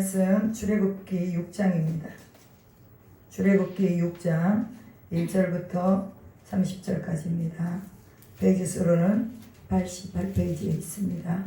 말씀 출애굽기 6장입니다. 출애굽기 6장 1절부터 30절까지입니다. 페이지 수로는 88페이지에 있습니다.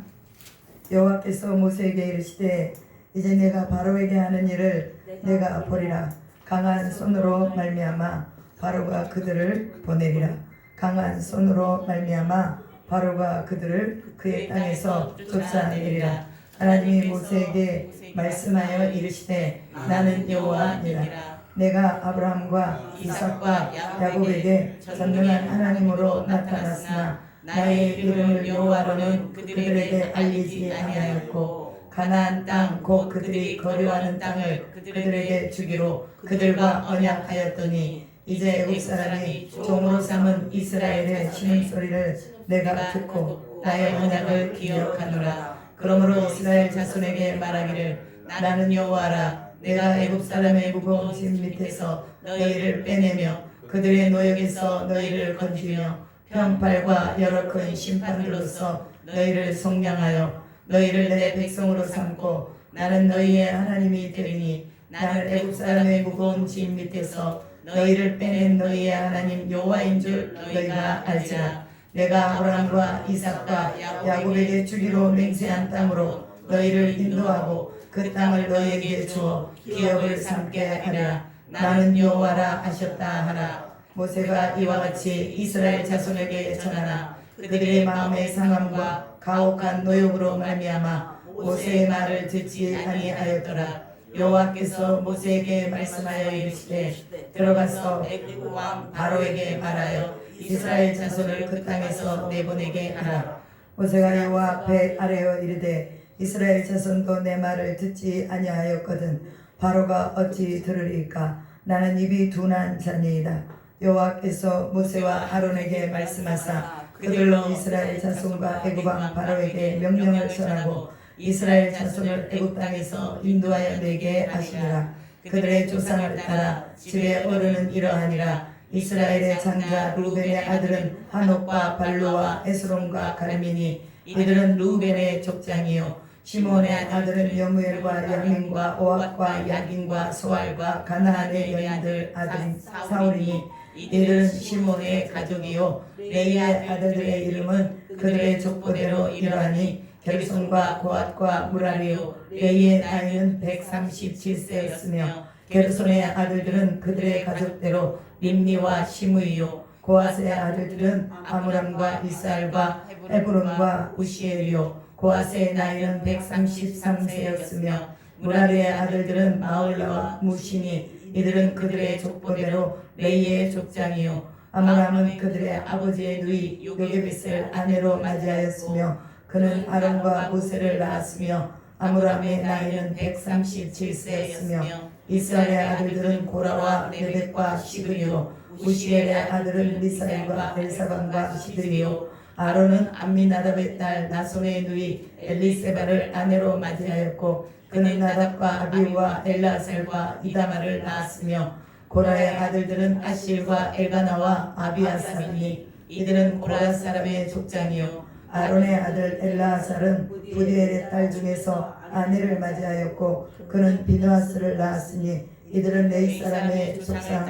여호와께서 모세에게 이르시되 이제 내가 바로에게 하는 일을 내가 보리라. 강한 손으로 말미암아 바로가 그들을 보내리라. 강한 손으로 말미암아 바로가 그들을 그의 땅에서 쫓아내리라. 하나님이 모세에게 말씀하여 이르시되 나는 여호와니라. 내가 아브라함과 이삭과 야곱에게 전능한 하나님으로 나타났으나 나의 이름을 여호와로는 그들에게 알리지 아니하였고 가나안 땅 곧 그들이 거류하는 땅을 그들에게 주기로 그들과 언약하였더니 이제 애굽 사람이 종으로 삼은 이스라엘의 신음소리를 내가 듣고 나의 언약을 기억하노라. 그러므로 이스라엘 자손에게 말하기를 나는 여호와라. 내가 애굽 사람의 무거운 짐 밑에서 너희를 빼내며 그들의 노역에서 너희를 건지며 편팔과 여러 큰 심판들로서 너희를 속량하여 너희를 내 백성으로 삼고 나는 너희의 하나님이 되리니 나는 애굽 사람의 무거운 짐 밑에서 너희를 빼낸 너희의 하나님 여호와인 줄 너희가 알지라. 내가 아브라함과 이삭과 야곱에게 주기로 맹세한 땅으로 너희를 인도하고 그 땅을 너희에게 주어 기업을 삼게 하리라. 나는 여호와라 하셨다 하라. 모세가 이와 같이 이스라엘 자손에게 전하나 그들의 마음의 상함과 가혹한 노역으로 말미암아 모세의 말을 듣지 아니하였더라. 여호와께서 모세에게 말씀하여 이르시되 들어가서 애굽 왕 바로에게 말하여 이스라엘 자손을 그 땅에서 내보내게 하라. 모세가 여호와 앞에 아뢰어 이르되 이스라엘 자손도 내 말을 듣지 아니하였거든 바로가 어찌 들으리까. 나는 입이 둔한 자니이다. 여호와께서 모세와 아론에게 말씀하사 그들로 이스라엘 자손과 애굽 왕 바로에게 명령을 전하고 이스라엘 자손을 애굽 땅에서 인도하여 내게 하시니라. 그들의 조상을 따라 집에 오르는 이러하니라. 이스라엘의 장자 루벤의 아들은 하녹과 발루와 에스론과 가르미니 이들은 루벤의 족장이요 시몬의 아들은 여무엘과 야민과 오압과 야긴과 소알과 가나안의 여인들 아들인 사울이니 이들은 시몬의 가족이요 레이의 아들들의 이름은 그들의 족보대로 이러하니 게르손과 고앗과 무라리요 레이의 나이는 137세였으며 게르손의 아들들은 그들의 가족대로 림니와 시므이요 고앗의 아들들은 아므람과 이스알과 헤브론과 우시엘이요 고앗의 나이는 133세였으며 무라리의 아들들은 마올라와 무시니 이들은 그들의 족보대로 레이의 족장이요 아므람은 그들의 아버지의 누이 요게벳을 아내로 맞이하였으며 그는 아론과 모세를 낳았으며 아므람의 나이는 137세였으며 이스라엘의 아들들은 고라와 레벡과 시그니요 우시엘의 아들은 미사엘과 엘사반과 시드리요 아론은 암미나답의 딸 나손의 누이 엘리세바를 아내로 맞이하였고 그는 나답과 아비우와 엘라셀과 이다마를 낳았으며 고라의 아들들은 아실과 엘가나와 아비아사르니 이들은 고라 사람의 족장이요 아론의 아들 엘라아살은 부디엘의 딸 중에서 아내를 맞이하였고 그는 비느하스를 낳았으니 이들은 레이 사람의 족상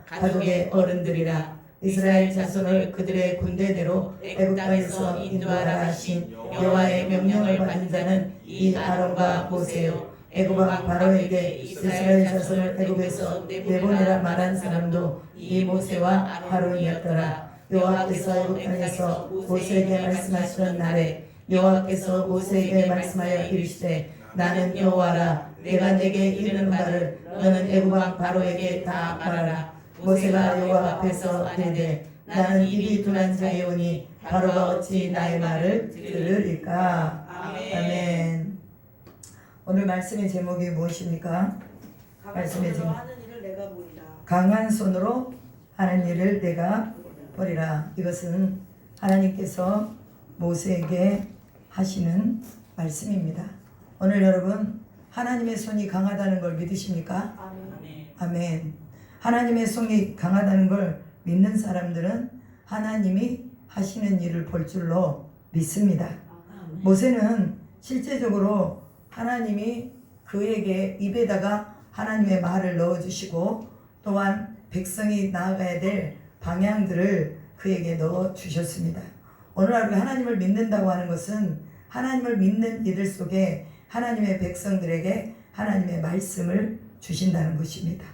가족의 어른들이라. 이스라엘 자손을 그들의 군대대로 애굽 땅에서 인도하라 하신 여호와의 명령을 받은 자는 이 아론과 모세요. 애굽 왕 바로에게 이스라엘 자손을 애굽에서 내보내라 말한 사람도 이 모세와 아론이었더라. 여호와께서 애굽 땅에서 모세에게 말씀하시던 날에 여호와께서 모세에게 말씀하여 이르시되 나는 여호와라. 내가 내게 이르는 말을 너는 애굽 왕 바로에게 다 말하라. 모세가 여호와 앞에서 이르되 나는 입이 둔한 자이오니 바로가 어찌 나의 말을 들으리까. 아멘. 오늘 말씀의 제목이 무엇입니까? 말씀의 제목 강한 손으로 하는 일을 내가 보리라. 이것은 하나님께서 모세에게 하시는 말씀입니다. 오늘 여러분 하나님의 손이 강하다는 걸 믿으십니까? 아멘. 하나님의 손이 강하다는 걸 믿는 사람들은 하나님이 하시는 일을 볼 줄로 믿습니다. 모세는 실제적으로 하나님이 그에게 입에다가 하나님의 말을 넣어주시고 또한 백성이 나아가야 될 방향들을 그에게 넣어주셨습니다. 오늘 하루 하나님을 믿는다고 하는 것은 하나님을 믿는 이들 속에 하나님의 백성들에게 하나님의 말씀을 주신다는 것입니다.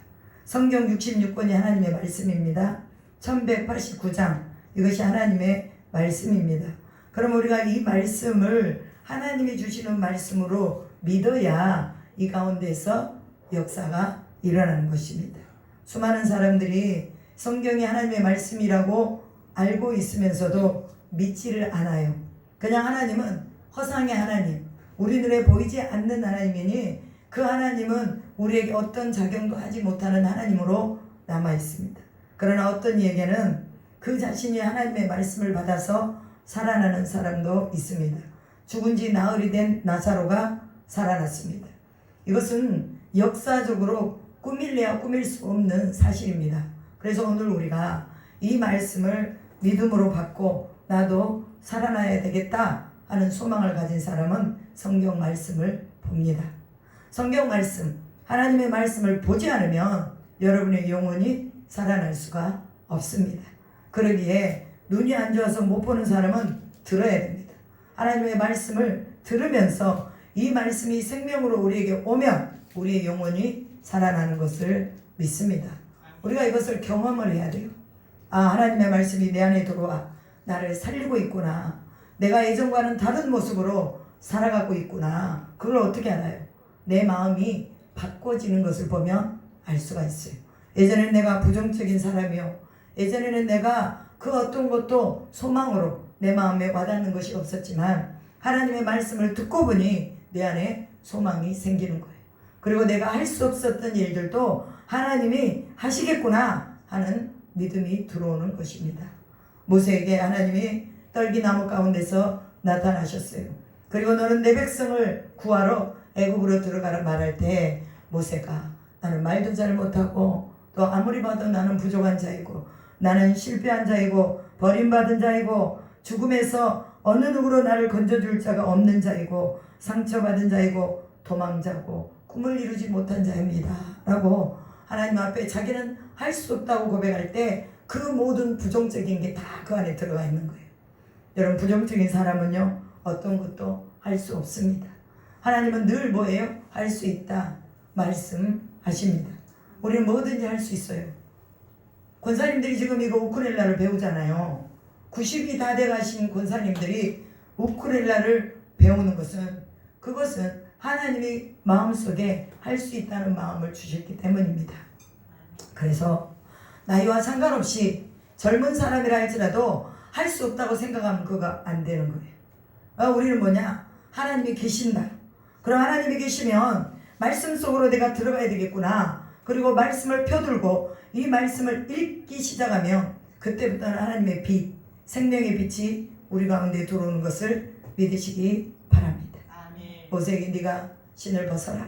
성경 66권이 하나님의 말씀입니다. 1189장 이것이 하나님의 말씀입니다. 그럼 우리가 이 말씀을 하나님이 주시는 말씀으로 믿어야 이 가운데서 역사가 일어나는 것입니다. 수많은 사람들이 성경이 하나님의 말씀이라고 알고 있으면서도 믿지를 않아요. 그냥 하나님은 허상의 하나님, 우리 눈에 보이지 않는 하나님이니 그 하나님은 우리에게 어떤 작용도 하지 못하는 하나님으로 남아 있습니다. 그러나 어떤 이에게는 그 자신이 하나님의 말씀을 받아서 살아나는 사람도 있습니다. 죽은 지 나흘이 된 나사로가 살아났습니다. 이것은 역사적으로 꾸밀래야 꾸밀 수 없는 사실입니다. 그래서 오늘 우리가 이 말씀을 믿음으로 받고 나도 살아나야 되겠다 하는 소망을 가진 사람은 성경 말씀을 봅니다. 성경 말씀, 하나님의 말씀을 보지 않으면 여러분의 영혼이 살아날 수가 없습니다. 그러기에 눈이 안 좋아서 못 보는 사람은 들어야 됩니다. 하나님의 말씀을 들으면서 이 말씀이 생명으로 우리에게 오면 우리의 영혼이 살아나는 것을 믿습니다. 우리가 이것을 경험을 해야 돼요. 아, 하나님의 말씀이 내 안에 들어와 나를 살리고 있구나. 내가 예전과는 다른 모습으로 살아가고 있구나. 그걸 어떻게 알아요? 내 마음이 바꿔지는 것을 보면 알 수가 있어요. 예전에는 내가 부정적인 사람이요. 예전에는 내가 그 어떤 것도 소망으로 내 마음에 와닿는 것이 없었지만 하나님의 말씀을 듣고 보니 내 안에 소망이 생기는 거예요. 그리고 내가 할 수 없었던 일들도 하나님이 하시겠구나 하는 믿음이 들어오는 것입니다. 모세에게 하나님이 떨기나무 가운데서 나타나셨어요. 그리고 너는 내 백성을 구하러 애굽으로 들어가라 말할 때 모세가 나는 말도 잘 못하고 또 아무리 봐도 나는 부족한 자이고 나는 실패한 자이고 버림받은 자이고 죽음에서 어느 누구로 나를 건져줄 자가 없는 자이고 상처받은 자이고 도망자고 꿈을 이루지 못한 자입니다 라고 하나님 앞에 자기는 할 수 없다고 고백할 때 그 모든 부정적인 게 다 그 안에 들어가 있는 거예요. 여러분, 부정적인 사람은요 어떤 것도 할 수 없습니다. 하나님은 늘 뭐예요? 할 수 있다 말씀하십니다. 우리는 뭐든지 할 수 있어요. 권사님들이 지금 이거 우쿨렐라를 배우잖아요. 90이 다 돼가신 권사님들이 우쿨렐라를 배우는 것은 그것은 하나님이 마음속에 할 수 있다는 마음을 주셨기 때문입니다. 그래서 나이와 상관없이 젊은 사람이라 할지라도 할 수 없다고 생각하면 그거 안 되는 거예요. 우리는 뭐냐? 하나님이 계신다. 그럼 하나님이 계시면 말씀 속으로 내가 들어가야 되겠구나. 그리고 말씀을 펴들고 이 말씀을 읽기 시작하면 그때부터는 하나님의 빛, 생명의 빛이 우리 가운데 들어오는 것을 믿으시기 바랍니다. 모세에게 네가 신을 벗어라.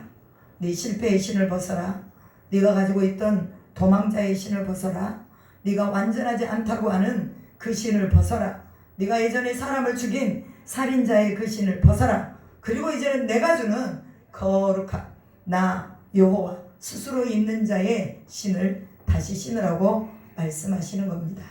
네 실패의 신을 벗어라. 네가 가지고 있던 도망자의 신을 벗어라. 네가 완전하지 않다고 하는 그 신을 벗어라. 네가 예전에 사람을 죽인 살인자의 그 신을 벗어라. 그리고 이제는 내가 주는 거룩한 나 여호와 스스로 있는 자의 신을 다시 신으라고 말씀하시는 겁니다.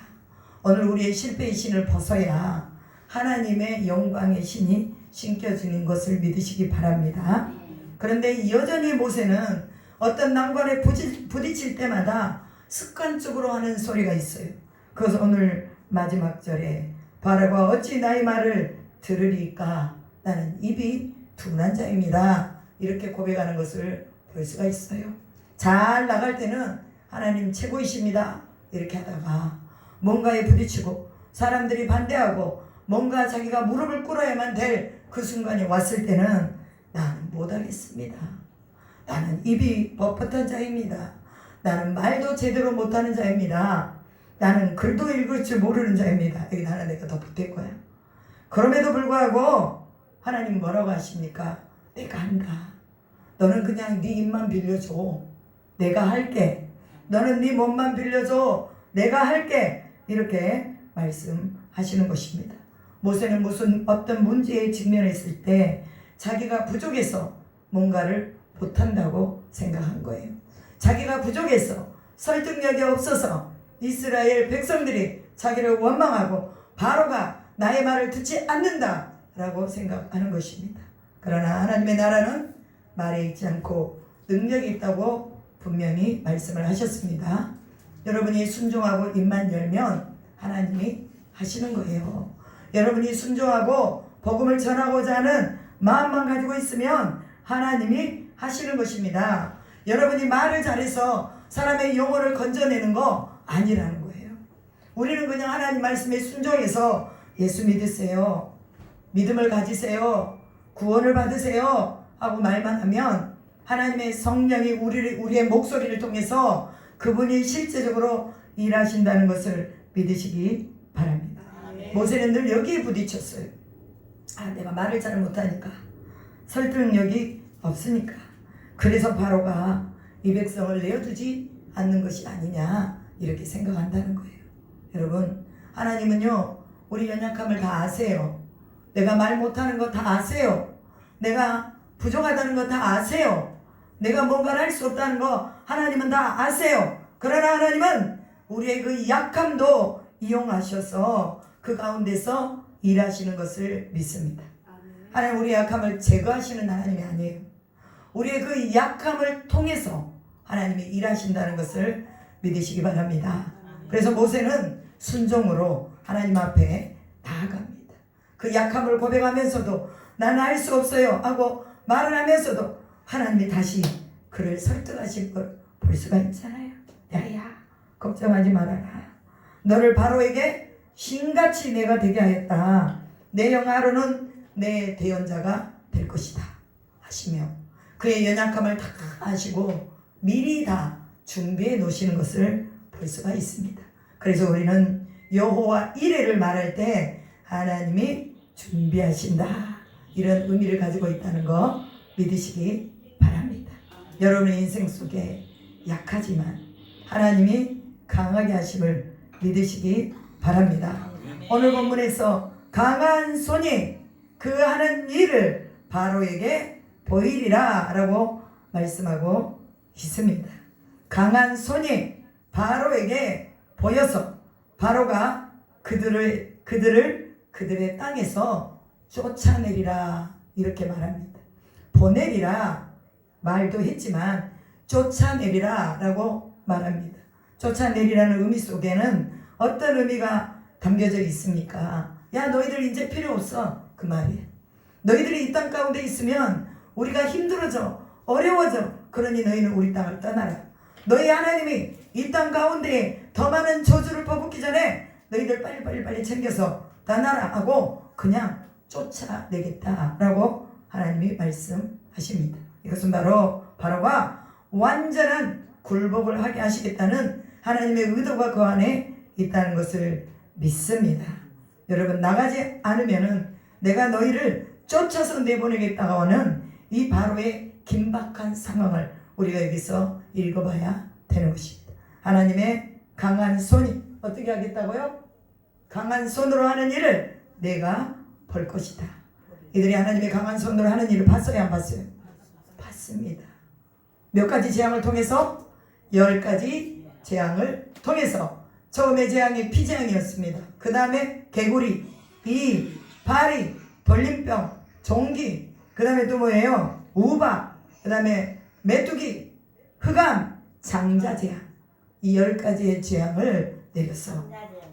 오늘 우리의 실패의 신을 벗어야 하나님의 영광의 신이 신겨지는 것을 믿으시기 바랍니다. 그런데 여전히 모세는 어떤 난관에 부딪힐 때마다 습관적으로 하는 소리가 있어요. 그래서 오늘 마지막 절에 바라봐 어찌 나의 말을 들으리까 나는 입이 둔한 자입니다. 이렇게 고백하는 것을 볼 수가 있어요. 잘 나갈 때는 하나님 최고이십니다. 이렇게 하다가 뭔가에 부딪히고 사람들이 반대하고 뭔가 자기가 무릎을 꿇어야만 될 그 순간이 왔을 때는 나는 못하겠습니다. 나는 입이 뻣뻣한 자입니다. 나는 말도 제대로 못하는 자입니다. 나는 글도 읽을 줄 모르는 자입니다. 여기 하나 내가 더 붙을 거야. 그럼에도 불구하고 하나님 뭐라고 하십니까? 내가 한다. 너는 그냥 네 입만 빌려줘. 내가 할게. 너는 네 몸만 빌려줘. 내가 할게. 이렇게 말씀하시는 것입니다. 모세는 무슨 어떤 문제에 직면했을 때 자기가 부족해서 뭔가를 못한다고 생각한 거예요. 자기가 부족해서 설득력이 없어서 이스라엘 백성들이 자기를 원망하고 바로가 나의 말을 듣지 않는다 라고 생각하는 것입니다. 그러나 하나님의 나라는 말에 있지 않고 능력이 있다고 분명히 말씀을 하셨습니다. 여러분이 순종하고 입만 열면 하나님이 하시는 거예요. 여러분이 순종하고 복음을 전하고자 하는 마음만 가지고 있으면 하나님이 하시는 것입니다. 여러분이 말을 잘해서 사람의 영혼을 건져내는 거 아니라는 거예요. 우리는 그냥 하나님 말씀에 순종해서 예수 믿으세요, 믿음을 가지세요, 구원을 받으세요 하고 말만 하면 하나님의 성령이 우리의 목소리를 통해서 그분이 실제적으로 일하신다는 것을 믿으시기 바랍니다. 모세는 늘 여기에 부딪혔어요. 내가 말을 잘 못하니까, 설득력이 없으니까, 그래서 바로가 이 백성을 내어두지 않는 것이 아니냐 이렇게 생각한다는 거예요. 여러분, 하나님은요 우리 연약함을 다 아세요. 내가 말 못하는 거 다 아세요. 내가 부족하다는 거 다 아세요. 내가 뭔가를 할 수 없다는 거 하나님은 다 아세요. 그러나 하나님은 우리의 그 약함도 이용하셔서 그 가운데서 일하시는 것을 믿습니다. 하나님 우리의 약함을 제거하시는 하나님이 아니에요. 우리의 그 약함을 통해서 하나님이 일하신다는 것을 믿으시기 바랍니다. 그래서 모세는 순종으로 하나님 앞에 나아갑니다. 그 약함을 고백하면서도 나는 할 수 없어요 하고 말을 하면서도 하나님이 다시 그를 설득하실 걸 볼 수가 있잖아요. 야야, 걱정하지 말아라. 너를 바로에게 신같이 내가 되게 하였다. 내 형 아론은 내 대언자가 될 것이다 하시며 그의 연약함을 다 아시고 미리 다 준비해 놓으시는 것을 볼 수가 있습니다. 그래서 우리는 여호와 이레를 말할 때 하나님이 준비하신다 이런 의미를 가지고 있다는 거 믿으시기 바랍니다. 여러분의 인생 속에 약하지만 하나님이 강하게 하심을 믿으시기 바랍니다. 오늘 본문에서 강한 손이 그 하는 일을 바로에게 보이리라 라고 말씀하고 있습니다. 강한 손이 바로에게 보여서 바로가 그들의 땅에서 쫓아내리라 이렇게 말합니다. 보내리라 말도 했지만 쫓아내리라 라고 말합니다. 쫓아내리라는 의미 속에는 어떤 의미가 담겨져 있습니까? 야, 너희들 이제 필요 없어 그 말이에요. 너희들이 이 땅 가운데 있으면 우리가 힘들어져, 어려워져. 그러니 너희는 우리 땅을 떠나라. 너희 하나님이 이 땅 가운데 더 많은 저주를 퍼붓기 전에 너희들 빨리 챙겨서 떠나라 하고 그냥 쫓아내겠다라고 하나님이 말씀하십니다. 이것은 바로가 완전한 굴복을 하게 하시겠다는 하나님의 의도가 그 안에 있다는 것을 믿습니다. 여러분, 나가지 않으면은 내가 너희를 쫓아서 내보내겠다고 하는 이 바로의 긴박한 상황을 우리가 여기서 읽어봐야 되는 것입니다. 하나님의 강한 손이 어떻게 하겠다고요? 강한 손으로 하는 일을 내가 볼 것이다. 이들이 하나님의 강한 손으로 하는 일을 봤어요, 안 봤어요? 봤습니다. 몇 가지 재앙을 통해서? 10가지 재앙을 통해서. 처음에 재앙이 피재앙이었습니다. 그 다음에 개구리, 이, 파리, 돌림병, 종기, 그 다음에 또 뭐예요? 우박, 그 다음에 메뚜기, 흑암, 장자재앙. 이 10가지의 재앙을 내렸어.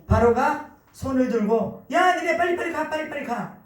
바로가 손을 들고 야, 니네 빨리 가.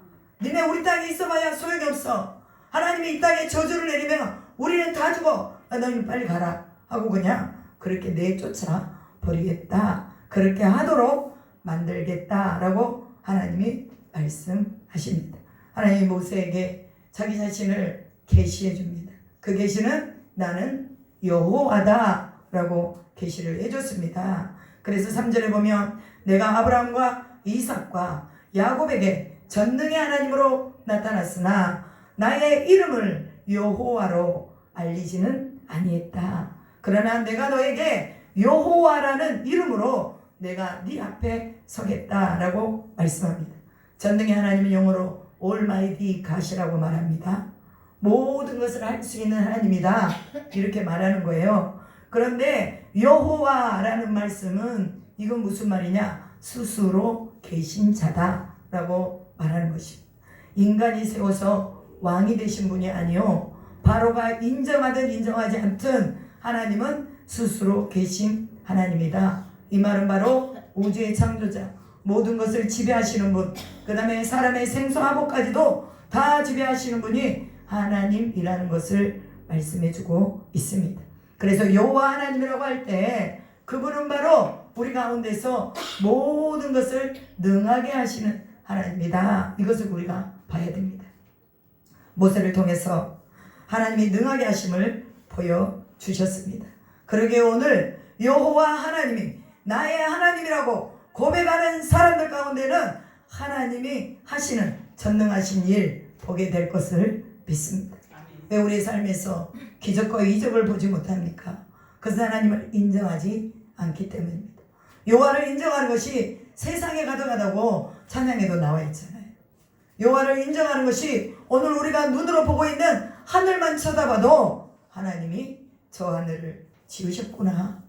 니네 우리 땅에 있어봐야 소용이 없어. 하나님이 이 땅에 저주를 내리면 우리는 다 죽어. 너희는 빨리 가라 하고 그냥 그렇게 내쫓아 버리겠다. 그렇게 하도록 만들겠다라고 하나님이 말씀하십니다. 하나님이 모세에게 자기 자신을 계시해 줍니다. 그 계시는 나는 여호와다라고 계시를 해줬습니다. 그래서 3절에 보면 내가 아브라함과 이삭과 야곱에게 전능의 하나님으로 나타났으나 나의 이름을 여호와로 알리지는 아니했다. 그러나 내가 너에게 여호와라는 이름으로 내가 네 앞에 서겠다라고 말씀합니다. 전능의 하나님은 영어로 Almighty God이라고 말합니다. 모든 것을 할 수 있는 하나님이다 이렇게 말하는 거예요. 그런데 여호와라는 말씀은 이건 무슨 말이냐? 스스로 계신 자다라고 말하는 것입니다. 인간이 세워서 왕이 되신 분이 아니요, 바로가 인정하든 인정하지 않든 하나님은 스스로 계신 하나님이다. 이 말은 바로 우주의 창조자, 모든 것을 지배하시는 분, 그 다음에 사람의 생소하고까지도 다 지배하시는 분이 하나님이라는 것을 말씀해주고 있습니다. 그래서 여호와 하나님이라고 할 때 그분은 바로 우리 가운데서 모든 것을 능하게 하시는 하나님이다. 이것을 우리가 봐야 됩니다. 모세를 통해서 하나님이 능하게 하심을 보여주셨습니다. 그러기에 오늘 여호와 하나님이 나의 하나님이라고 고백하는 사람들 가운데는 하나님이 하시는 전능하신 일 보게 될 것을 믿습니다. 왜 우리의 삶에서 기적과 이적을 보지 못합니까? 그것은 하나님을 인정하지 않기 때문입니다. 여호와를 인정하는 것이 세상에 가득하다고 찬양에도 나와 있잖아요. 여호와를 인정하는 것이 오늘 우리가 눈으로 보고 있는 하늘만 쳐다봐도 하나님이 저 하늘을 지으셨구나.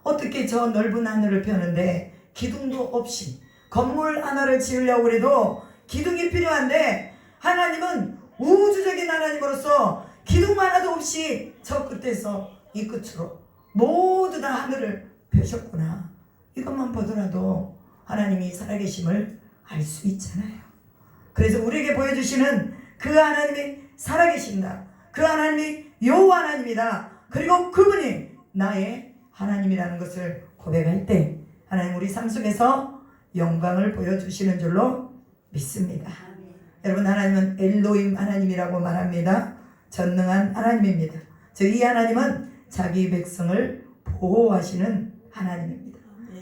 어떻게 저 넓은 하늘을 펴는데 기둥도 없이 건물 하나를 지으려고 해도 기둥이 필요한데 하나님은 우주적인 하나님으로서 기둥 하나도 없이 저 끝에서 이 끝으로 모두 다 하늘을 펴셨구나. 이것만 보더라도 하나님이 살아계심을 알 수 있잖아요. 그래서 우리에게 보여주시는 그 하나님이 살아계신다. 그 하나님이 여호와 하나님이다. 그리고 그분이 나의 하나님이라는 것을 고백할 때 하나님 우리 삶 속에서 영광을 보여주시는 줄로 믿습니다. 여러분, 하나님은 엘로힘 하나님이라고 말합니다. 전능한 하나님입니다. 즉 이 하나님은 자기 백성을 보호하시는 하나님입니다.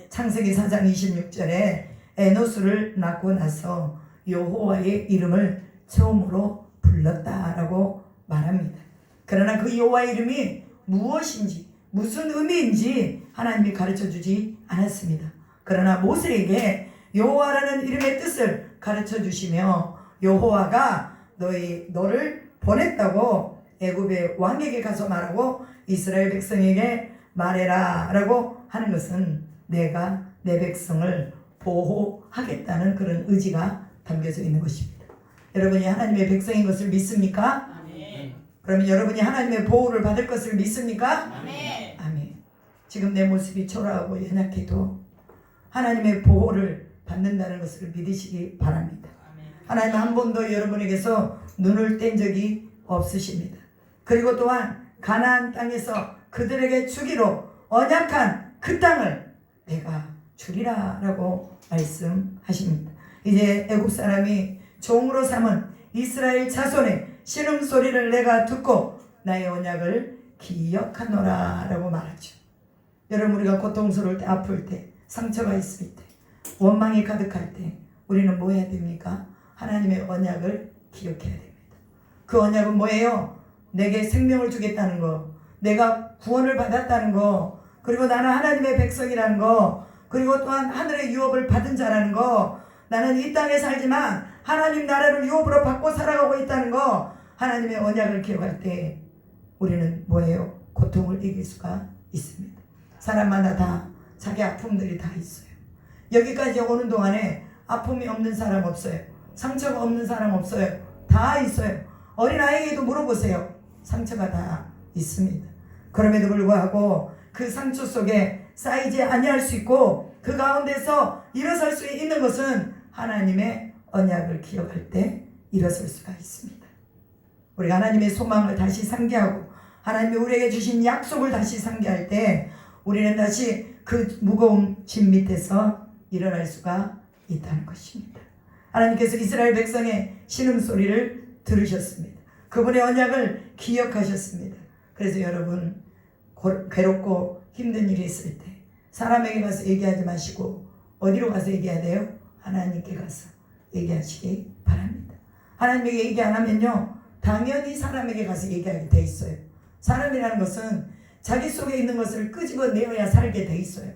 창세기 4장 26절에 에노스를 낳고 나서 여호와의 이름을 처음으로 불렀다라고 말합니다. 그러나 그 여호와의 이름이 무엇인지 무슨 의미인지 하나님이 가르쳐주지 않았습니다. 그러나 모세에게 여호와라는 이름의 뜻을 가르쳐주시며 여호와가 너를 보냈다고 애굽의 왕에게 가서 말하고 이스라엘 백성에게 말해라 라고 하는 것은 내가 내 백성을 보호하겠다는 그런 의지가 담겨져 있는 것입니다. 여러분이 하나님의 백성인 것을 믿습니까? 아멘. 그러면 여러분이 하나님의 보호를 받을 것을 믿습니까? 아멘. 아멘. 지금 내 모습이 초라하고 연약해도 하나님의 보호를 받는다는 것을 믿으시기 바랍니다. 하나님은 한 번도 여러분에게서 눈을 뗀 적이 없으십니다. 그리고 또한 가나안 땅에서 그들에게 주기로 언약한 그 땅을 내가 주리라 라고 말씀하십니다. 이제 애국 사람이 종으로 삼은 이스라엘 자손의 신음소리를 내가 듣고 나의 언약을 기억하노라 라고 말하죠. 여러분, 우리가 고통스러울 때, 아플 때, 상처가 있을 때, 원망이 가득할 때 우리는 뭐 해야 됩니까? 하나님의 언약을 기억해야 됩니다. 그 언약은 뭐예요? 내게 생명을 주겠다는 거, 내가 구원을 받았다는 거, 그리고 나는 하나님의 백성이라는 거, 그리고 또한 하늘의 유업을 받은 자라는 거, 나는 이 땅에 살지만 하나님 나라를 유업으로 받고 살아가고 있다는 거, 하나님의 언약을 기억할 때 우리는 뭐예요? 고통을 이길 수가 있습니다. 사람마다 다 자기 아픔들이 다 있어요. 여기까지 오는 동안에 아픔이 없는 사람 없어요. 상처가 없는 사람 없어요. 다 있어요. 어린아이에게도 물어보세요. 상처가 다 있습니다. 그럼에도 불구하고 그 상처 속에 쌓이지 아니할 수 있고 그 가운데서 일어설 수 있는 것은 하나님의 언약을 기억할 때 일어설 수가 있습니다. 우리가 하나님의 소망을 다시 상기하고 하나님이 우리에게 주신 약속을 다시 상기할 때 우리는 다시 그 무거운 짐 밑에서 일어날 수가 있다는 것입니다. 하나님께서 이스라엘 백성의 신음소리를 들으셨습니다. 그분의 언약을 기억하셨습니다. 그래서 여러분, 괴롭고 힘든 일이 있을 때 사람에게 가서 얘기하지 마시고 어디로 가서 얘기해야 돼요? 하나님께 가서 얘기하시기 바랍니다. 하나님에게 얘기 안 하면요, 당연히 사람에게 가서 얘기하게 돼 있어요. 사람이라는 것은 자기 속에 있는 것을 끄집어내어야 살게 돼 있어요.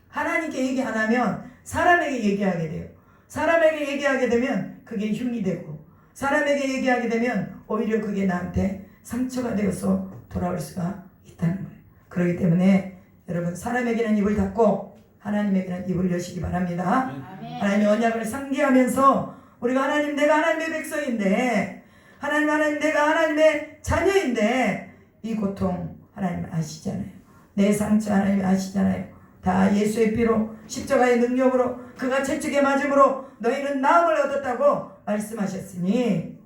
하나님께 얘기 안 하면 사람에게 얘기하게 돼요. 사람에게 얘기하게 되면 그게 흉이 되고, 사람에게 얘기하게 되면 오히려 그게 나한테 상처가 되어서 돌아올 수가 있다는 거예요. 그렇기 때문에 여러분, 사람에게는 입을 닫고 하나님에게는 입을 여시기 바랍니다. 하나님의 언약을 상기하면서 우리가 하나님, 내가 하나님의 백성인데, 하나님, 내가 하나님의 자녀인데, 이 고통 하나님 아시잖아요. 내 상처 하나님 아시잖아요. 다 예수의 피로, 십자가의 능력으로, 그가 채찍에 맞음으로 너희는 나음을 얻었다고 말씀하셨으니,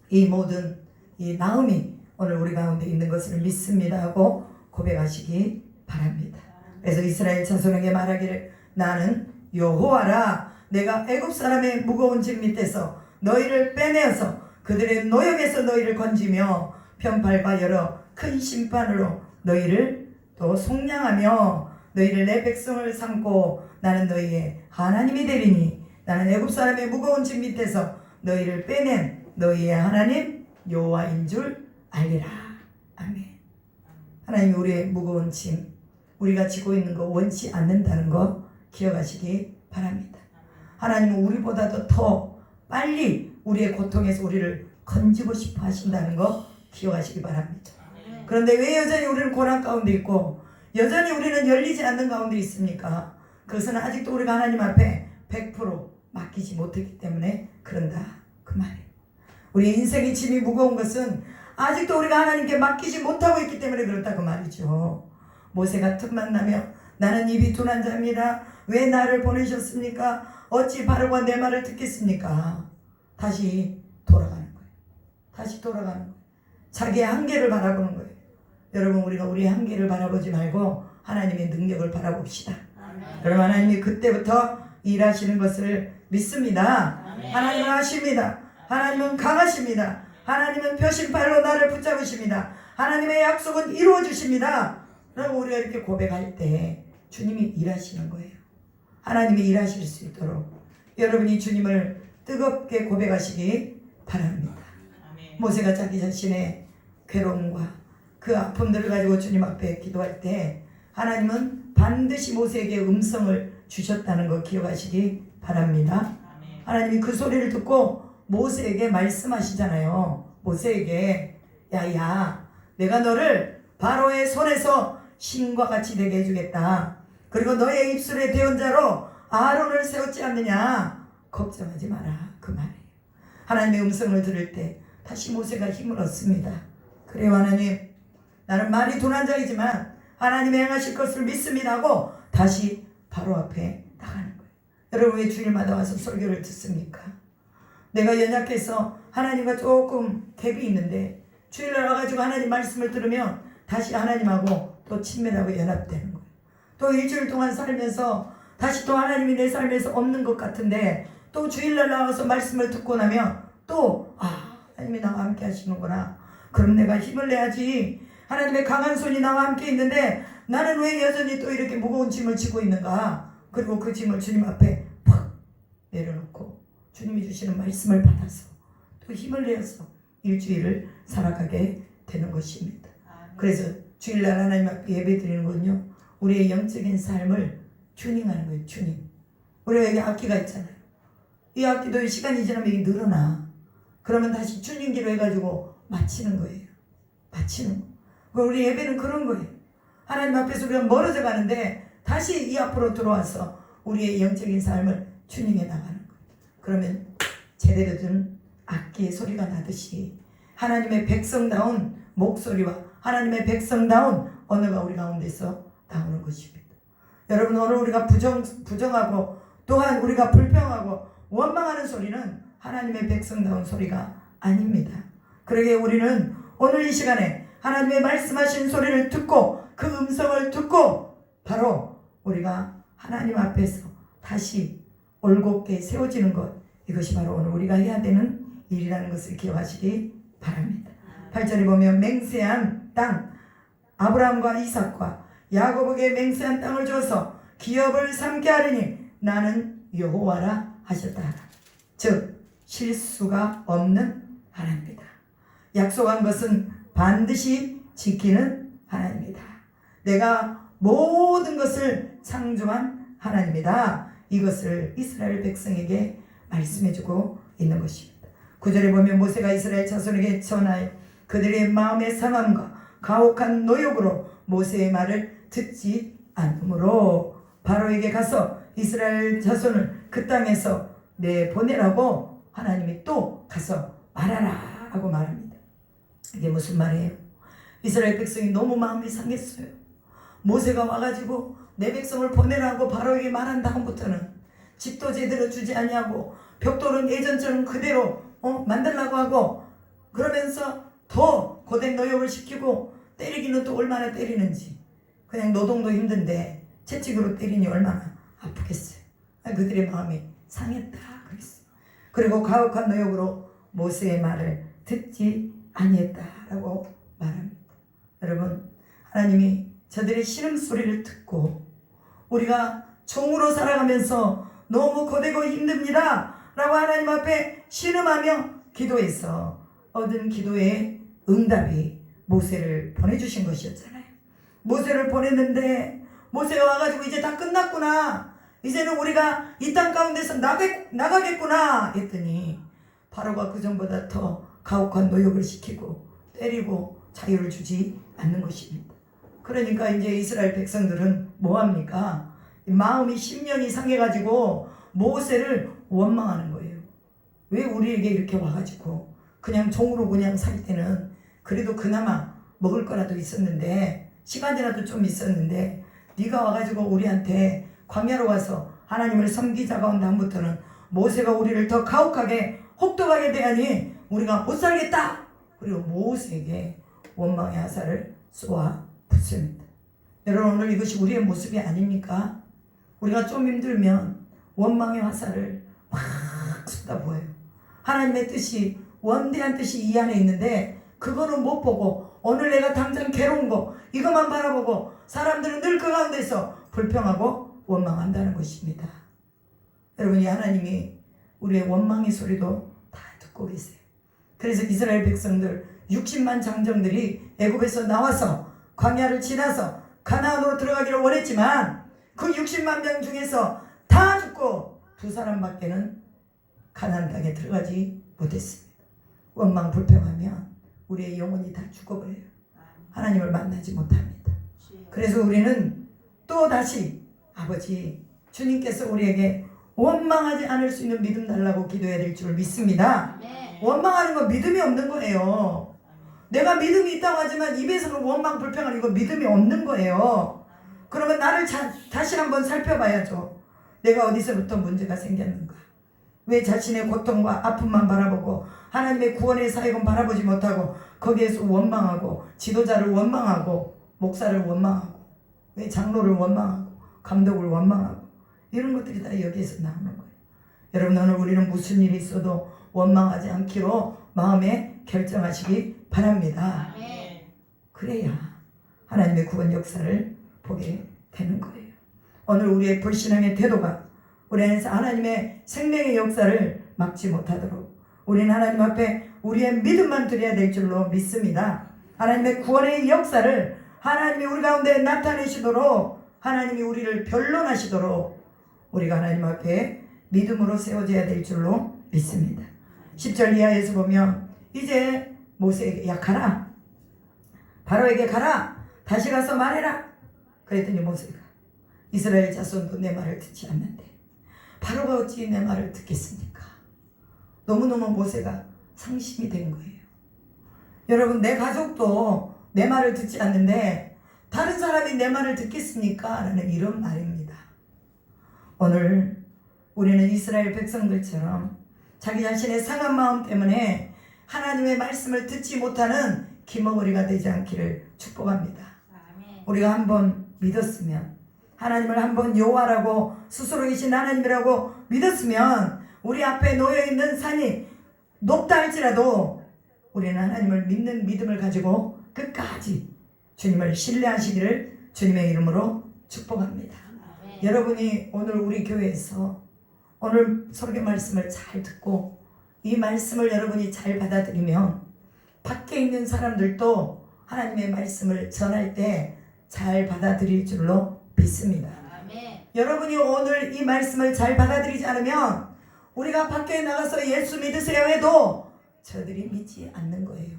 이 모든 이 나음이 오늘 우리 가운데 있는 것을 믿습니다 하고 고백하시기 바랍니다. 그래서 이스라엘 자손에게 말하기를, 나는 여호와라. 내가 애굽 사람의 무거운 짐 밑에서 너희를 빼내어서 그들의 노역에서 너희를 건지며 편팔과 여러 큰 심판으로 너희를 또 속량하며 너희를 내 백성을 삼고 나는 너희의 하나님이 되리니, 나는 애굽 사람의 무거운 짐 밑에서 너희를 빼낸 너희의 하나님 여호와인 줄 알리라. 아멘. 하나님이 우리의 무거운 짐, 우리가 지고 있는 거 원치 않는다는 거 기억하시기 바랍니다. 하나님은 우리보다도 더 빨리 우리의 고통에서 우리를 건지고 싶어 하신다는 거 기억하시기 바랍니다. 그런데 왜 여전히 우리는 고난 가운데 있고 여전히 우리는 열리지 않는 가운데 있습니까? 그것은 아직도 우리가 하나님 앞에 100% 맡기지 못했기 때문에 그런다, 그 말이에요. 우리 인생의 짐이 무거운 것은 아직도 우리가 하나님께 맡기지 못하고 있기 때문에 그렇다, 그 말이죠. 모세가 틈만 나며 나는 입이 둔한 자입니다. 왜 나를 보내셨습니까? 어찌 바로가 내 말을 듣겠습니까? 다시 돌아가는 거예요. 다시 돌아가는 거예요. 자기의 한계를 바라보는 거예요. 여러분, 우리가 우리의 한계를 바라보지 말고 하나님의 능력을 바라봅시다. 여러분, 하나님이 그때부터 일하시는 것을 믿습니다. 하나님은 하십니다. 하나님은 강하십니다. 하나님은 표심팔로 나를 붙잡으십니다. 하나님의 약속은 이루어 주십니다. 그럼 우리가 이렇게 고백할 때 주님이 일하시는 거예요. 하나님이 일하실 수 있도록 여러분이 주님을 뜨겁게 고백하시기 바랍니다. 모세가 자기 자신의 괴로움과 그 아픔들을 가지고 주님 앞에 기도할 때 하나님은 반드시 모세에게 음성을 주셨다는 거 기억하시기 바랍니다. 하나님이 그 소리를 듣고 모세에게 말씀하시잖아요. 모세에게, 야야, 내가 너를 바로의 손에서 신과 같이 되게 해주겠다. 그리고 너의 입술에 대언 자로 아론을 세웠지 않느냐. 걱정하지 마라, 그 말이에요. 하나님의 음성을 들을 때 다시 모세가 힘을 얻습니다. 그래요, 하나님, 나는 말이 둔한 자이지만 하나님이 행하실 것을 믿습니다 하고 다시 바로 앞에 나가는 거예요. 여러분, 왜 주일마다 와서 설교를 듣습니까? 내가 연약해서 하나님과 조금 갭이 있는데 주일날 와가지고 하나님 말씀을 들으면 다시 하나님하고 또 친밀하고 연합되는 거예요. 또 일주일 동안 살면서 다시 또 하나님이 내 삶에서 없는 것 같은데 또 주일날 나와서 말씀을 듣고 나면 또 하나님이 나와 함께 하시는구나. 그럼 내가 힘을 내야지. 하나님의 강한 손이 나와 함께 있는데 나는 왜 여전히 또 이렇게 무거운 짐을 지고 있는가. 그리고 그 짐을 주님 앞에 팍 내려놓고 주님이 주시는 말씀을 받아서 또 힘을 내어서 일주일을 살아가게 되는 것입니다. 그래서 주일날 하나님 앞에 예배 드리는 건요, 우리의 영적인 삶을 튜닝하는 거예요. 튜닝. 우리가 여기 악기가 있잖아요. 이 악기도 시간이 지나면 이게 늘어나. 그러면 다시 튜닝기로 해가지고 맞추는 거예요. 맞추는 거. 우리 예배는 그런 거예요. 하나님 앞에서 우리가 멀어져 가는데 다시 이 앞으로 들어와서 우리의 영적인 삶을 튜닝해 나가는 거예요. 그러면 제대로 된 악기의 소리가 나듯이 하나님의 백성다운 목소리와 하나님의 백성다운 언어가 우리 가운데서 나오는 것입니다. 여러분, 오늘 우리가 부정하고 또한 우리가 불평하고 원망하는 소리는 하나님의 백성다운 소리가 아닙니다. 그러기에 우리는 오늘 이 시간에 하나님의 말씀하신 소리를 듣고 그 음성을 듣고 바로 우리가 하나님 앞에서 다시 올곧게 세워지는 것, 이것이 바로 오늘 우리가 해야 되는 일이라는 것을 기억하시기 바랍니다. 8절에 보면 맹세한 땅, 아브라함과 이삭과 야곱에게 맹세한 땅을 줘서 기업을 삼게 하리니 나는 여호와라 하셨다. 즉 실수가 없는 하나님이다. 약속한 것은 반드시 지키는 하나님이다. 내가 모든 것을 창조한 하나님이다. 이것을 이스라엘 백성에게 말씀해주고 있는 것입니다. 9절에 보면 모세가 이스라엘 자손에게 전하여 그들의 마음의 상함과 가혹한 노역으로 모세의 말을 듣지 않으므로 바로에게 가서 이스라엘 자손을 그 땅에서 내보내라고 하나님이 또 가서 말하라 하고 말합니다. 이게 무슨 말이에요? 이스라엘 백성이 너무 마음이 상했어요. 모세가 와가지고 내 백성을 보내라고 바로에게 말한 다음부터는 집도 제대로 주지 아니하고 벽돌은 예전처럼 그대로 만들라고 하고 그러면서 더 고된 노역을 시키고 때리기는 또 얼마나 때리는지 그냥 노동도 힘든데 채찍으로 때리니 얼마나 아프겠어요. 그들의 마음이 상했다 그랬어요. 그리고 가혹한 노역으로 모세의 말을 듣지 아니했다라고 말합니다. 여러분, 하나님이 저들의 신음소리를 듣고 우리가 종으로 살아가면서 너무 고되고 힘듭니다 라고 하나님 앞에 신음하며 기도해서 얻은 기도의 응답이 모세를 보내주신 것이었잖아요. 모세를 보냈는데 모세가 와가지고 이제 다 끝났구나, 이제는 우리가 이 땅 가운데서 나가겠구나 했더니 바로가 그전보다 더 가혹한 노역을 시키고 때리고 자유를 주지 않는 것입니다. 그러니까 이제 이스라엘 백성들은 뭐합니까? 마음이 심령이 상해가지고 모세를 원망하는 거예요. 왜 우리에게 이렇게 와가지고 그냥 종으로 그냥 살 때는 그래도 그나마 먹을 거라도 있었는데 시간이라도 좀 있었는데 네가 와가지고 우리한테 광야로 와서 하나님을 섬기자가 온 다음부터는 모세가 우리를 더 가혹하게 혹독하게 대하니 우리가 못 살겠다. 그리고 모세에게 원망의 화살을 쏘아 붙습니다. 여러분, 오늘 이것이 우리의 모습이 아닙니까? 우리가 좀 힘들면 원망의 화살을 막 쏟아부어요. 하나님의 뜻이, 원대한 뜻이 이 안에 있는데 그거는 못 보고 오늘 내가 당장 괴로운 거 이것만 바라보고 사람들은 늘 그 가운데서 불평하고 원망한다는 것입니다. 여러분, 이 하나님이 우리의 원망의 소리도 다 듣고 계세요. 그래서 이스라엘 백성들 60만 장정들이 애굽에서 나와서 광야를 지나서 가나안으로 들어가기를 원했지만 그 60만 명 중에서 다 죽고 2사람밖에는 가나안 땅에 들어가지 못했습니다. 원망 불평하면 우리의 영혼이 다 죽어버려요. 하나님을 만나지 못합니다. 그래서 우리는 또 다시 아버지 주님께서 우리에게 원망하지 않을 수 있는 믿음 달라고 기도해야 될 줄 믿습니다. 원망하는 건 믿음이 없는 거예요. 내가 믿음이 있다고 하지만 입에서는 원망 불평하는 거 믿음이 없는 거예요. 그러면 나를 다시 한번 살펴봐야죠. 내가 어디서부터 문제가 생겼는가? 왜 자신의 고통과 아픔만 바라보고 하나님의 구원의 사역은 바라보지 못하고 거기에서 원망하고 지도자를 원망하고 목사를 원망하고 왜 장로를 원망하고 감독을 원망하고 이런 것들이 다 여기에서 나오는 거예요. 여러분, 오늘 우리는 무슨 일이 있어도 원망하지 않기로 마음에 결정하시기 바랍니다. 그래야 하나님의 구원 역사를 보게 되는 거예요. 오늘 우리의 불신앙의 태도가 우리 안에서 하나님의 생명의 역사를 막지 못하도록 우리는 하나님 앞에 우리의 믿음만 드려야 될 줄로 믿습니다. 하나님의 구원의 역사를 하나님이 우리 가운데 나타내시도록 하나님이 우리를 변론하시도록 우리가 하나님 앞에 믿음으로 세워져야 될 줄로 믿습니다. 10절 이하에서 보면 이제 모세에게 가라, 바로에게 가라, 다시 가서 말해라. 그랬더니 모세가 이스라엘 자손도 내 말을 듣지 않는데 바로가 어찌 내 말을 듣겠습니까? 너무너무 모세가 상심이 된 거예요. 여러분, 내 가족도 내 말을 듣지 않는데 다른 사람이 내 말을 듣겠습니까? 라는 이런 말입니다. 오늘 우리는 이스라엘 백성들처럼 자기 자신의 상한 마음 때문에 하나님의 말씀을 듣지 못하는 기머거리가 되지 않기를 축복합니다. 우리가 한번 믿었으면, 하나님을 한번 여호와라고 스스로 계신 하나님이라고 믿었으면 우리 앞에 놓여있는 산이 높다 할지라도 우리는 하나님을 믿는 믿음을 가지고 끝까지 주님을 신뢰하시기를 주님의 이름으로 축복합니다. 여러분이 오늘 우리 교회에서 오늘 설교 말씀을 잘 듣고 이 말씀을 여러분이 잘 받아들이면 밖에 있는 사람들도 하나님의 말씀을 전할 때 잘 받아들일 줄로 믿습니다. 여러분이 오늘 이 말씀을 잘 받아들이지 않으면 우리가 밖에 나가서 예수 믿으세요 해도 저들이 믿지 않는 거예요.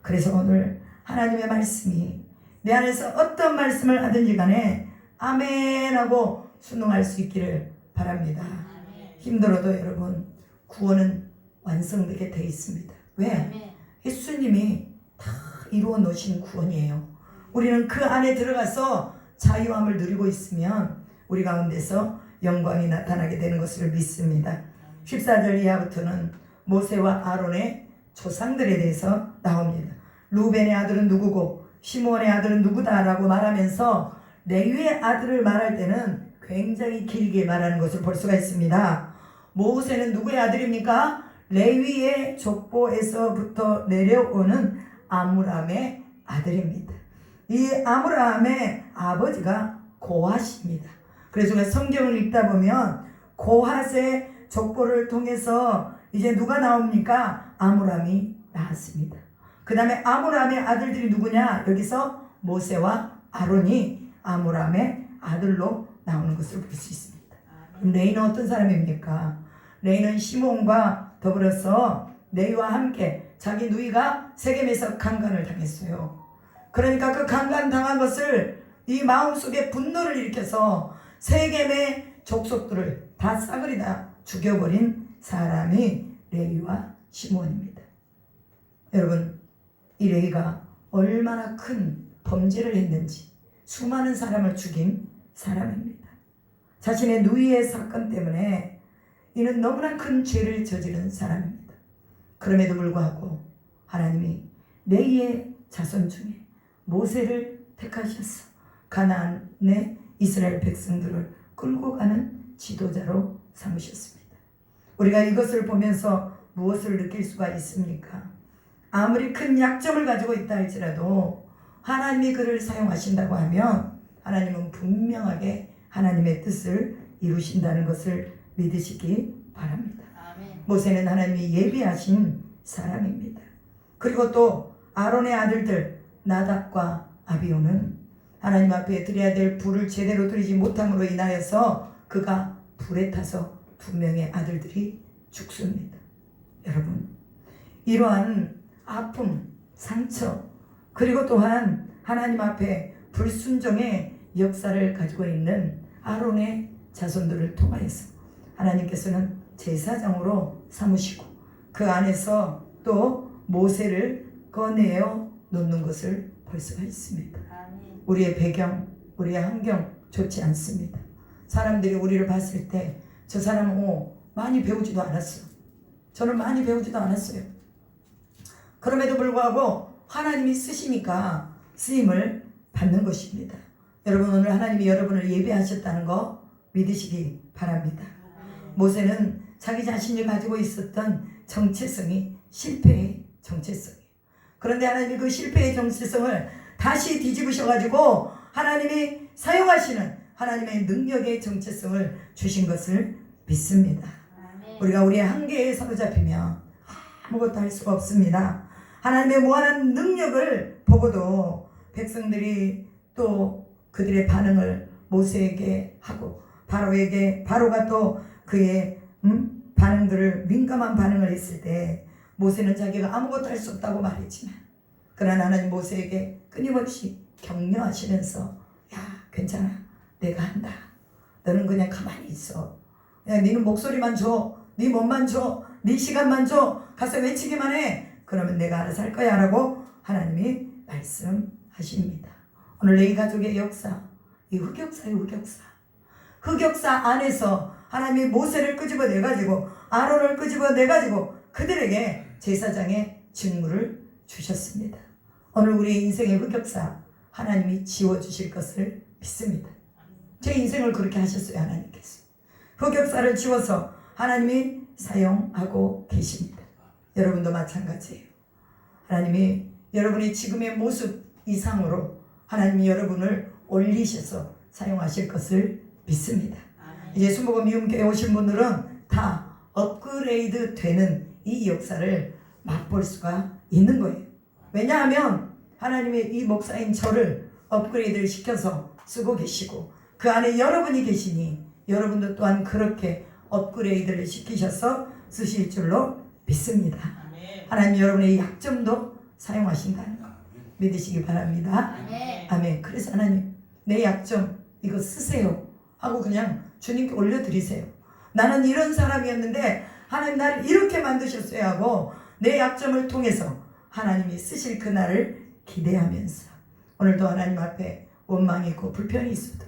그래서 오늘 하나님의 말씀이 내 안에서 어떤 말씀을 하든지 간에 아멘 하고 순응할 수 있기를 바랍니다. 힘들어도 여러분 구원은 완성되게 돼 있습니다. 왜? 예수님이 다 이루어 놓으신 구원이에요. 우리는 그 안에 들어가서 자유함을 누리고 있으면 우리 가운데서 영광이 나타나게 되는 것을 믿습니다. 14절 이하부터는 모세와 아론의 조상들에 대해서 나옵니다. 루벤의 아들은 누구고 시므온의 아들은 누구다라고 말하면서 레위의 아들을 말할 때는 굉장히 길게 말하는 것을 볼 수가 있습니다. 모세는 누구의 아들입니까? 레위의 족보에서부터 내려오는 아므람의 아들입니다. 이 아므람의 아버지가 고핫입니다. 그래서 우리가 성경을 읽다 보면 고핫의 족보를 통해서 이제 누가 나옵니까? 아므람이 나왔습니다. 그 다음에 아므람의 아들들이 누구냐? 여기서 모세와 아론이 아므람의 아들로 나오는 것을 볼 수 있습니다. 그럼 레이는 어떤 사람입니까? 레이는 시몬과 더불어서 레이와 함께 자기 누이가 세겜에서 강간을 당했어요. 그러니까 그 강간 당한 것을 이 마음속에 분노를 일으켜서 세겜의 족속들을 다 싸그리 다 죽여버린 사람이 레위와 시몬입니다. 여러분, 이 레위가 얼마나 큰 범죄를 했는지 수많은 사람을 죽인 사람입니다. 자신의 누이의 사건 때문에 이는 너무나 큰 죄를 저지른 사람입니다. 그럼에도 불구하고 하나님이 레위의 자손 중에 모세를 택하셔서 가나안의 이스라엘 백성들을 끌고 가는 지도자로 삼으셨습니다. 우리가 이것을 보면서 무엇을 느낄 수가 있습니까? 아무리 큰 약점을 가지고 있다 할지라도 하나님이 그를 사용하신다고 하면 하나님은 분명하게 하나님의 뜻을 이루신다는 것을 믿으시기 바랍니다. 아멘. 모세는 하나님이 예비하신 사람입니다. 그리고 또 아론의 아들들 나답과 아비후는 하나님 앞에 드려야 될 불을 제대로 드리지 못함으로 인하여서 그가 불에 타서 2명의 아들들이 죽습니다. 여러분, 이러한 아픔, 상처, 그리고 또한 하나님 앞에 불순종의 역사를 가지고 있는 아론의 자손들을 통하여서 하나님께서는 제사장으로 삼으시고 그 안에서 또 모세를 꺼내어 놓는 것을 볼 수가 있습니다. 우리의 배경, 우리의 환경 좋지 않습니다. 사람들이 우리를 봤을 때 저 사람은 많이 배우지도 않았어. 저는 많이 배우지도 않았어요. 그럼에도 불구하고 하나님이 쓰시니까 쓰임을 받는 것입니다. 여러분, 오늘 하나님이 여러분을 예배하셨다는 거 믿으시기 바랍니다. 모세는 자기 자신이 가지고 있었던 정체성이 실패의 정체성이에요. 그런데 하나님이 그 실패의 정체성을 다시 뒤집으셔가지고 하나님이 사용하시는 하나님의 능력의 정체성을 주신 것을 믿습니다. 우리가 우리의 한계에 사로잡히면 아무것도 할 수가 없습니다. 하나님의 무한한 능력을 보고도 백성들이 또 그들의 반응을 모세에게 하고 바로가 또 그의 반응들을 민감한 반응을 했을 때 모세는 자기가 아무것도 할 수 없다고 말했지만 그러나 하나님 모세에게 끊임없이 격려하시면서 야, 괜찮아, 내가 한다. 너는 그냥 가만히 있어. 야, 너는 목소리만 줘, 네 몸만 줘, 네 시간만 줘, 가서 외치기만 해. 그러면 내가 알아서 할 거야 라고 하나님이 말씀하십니다. 오늘 레위 가족의 역사, 이 흑역사의 흑역사 안에서 하나님이 모세를 끄집어내가지고 아론을 끄집어내가지고 그들에게 제사장의 직무를 주셨습니다. 오늘 우리의 인생의 흑역사 하나님이 지워주실 것을 믿습니다. 제 인생을 그렇게 하셨어요. 하나님께서 흑역사를 지워서 하나님이 사용하고 계십니다. 여러분도 마찬가지예요. 하나님이 여러분의 지금의 모습 이상으로 하나님이 여러분을 올리셔서 사용하실 것을 믿습니다. 이제 순복음 미움교회 오신 분들은 다 업그레이드 되는 이 역사를 맛볼 수가 있는 거예요. 왜냐하면 하나님의 이 목사인 저를 업그레이드를 시켜서 쓰고 계시고 그 안에 여러분이 계시니 여러분도 또한 그렇게 업그레이드를 시키셔서 쓰실 줄로 믿습니다. 하나님 여러분의 약점도 사용하신다는 거 믿으시기 바랍니다. 아멘. 그래서 하나님 내 약점 이거 쓰세요 하고 그냥 주님께 올려드리세요. 나는 이런 사람이었는데 하나님 나를 이렇게 만드셨어요 하고 내 약점을 통해서 하나님이 쓰실 그날을 기대하면서 오늘도 하나님 앞에 원망이 있고 불편이 있어도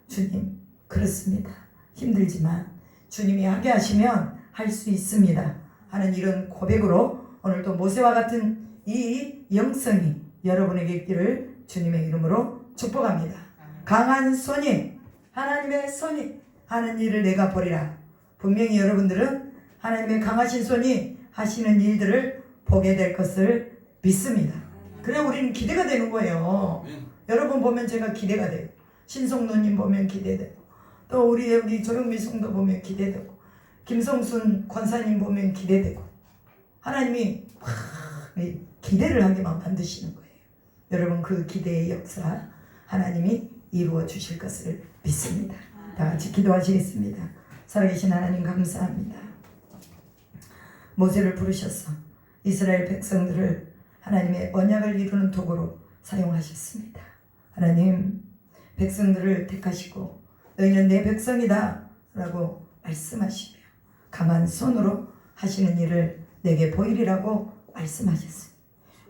주님 그렇습니다. 힘들지만 주님이 하게 하시면 할 수 있습니다 하는 이런 고백으로 오늘도 모세와 같은 이 영성이 여러분에게 있기를 주님의 이름으로 축복합니다. 강한 손이 하나님의 손이 하는 일을 내가 보리라. 분명히 여러분들은 하나님의 강하신 손이 하시는 일들을 보게 될 것을 믿습니다. 그래 우리는 기대가 되는 거예요. 여러분 보면 제가 기대가 돼요. 신성노님 보면 기대되고 또 우리 조영미 성도 보면 기대되고 김성순 권사님 보면 기대되고 하나님이 기대를 하게만 만드시는 거예요. 여러분 그 기대의 역사 하나님이 이루어 주실 것을 믿습니다. 다 같이 기도하시겠습니다. 살아계신 하나님 감사합니다. 모세를 부르셔서 이스라엘 백성들을 하나님의 언약을 이루는 도구로 사용하셨습니다. 하나님 백성들을 택하시고 너희는 내 백성이다 라고 말씀하시며 강한 손으로 하시는 일을 내게 보이리라고 말씀하셨습니다.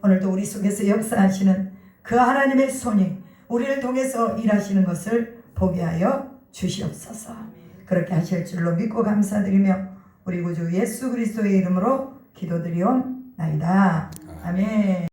오늘도 우리 속에서 역사하시는 그 하나님의 손이 우리를 통해서 일하시는 것을 보게 하여 주시옵소서. 그렇게 하실 줄로 믿고 감사드리며 우리 구주 예수 그리스도의 이름으로 기도드리옵나이다. 아멘.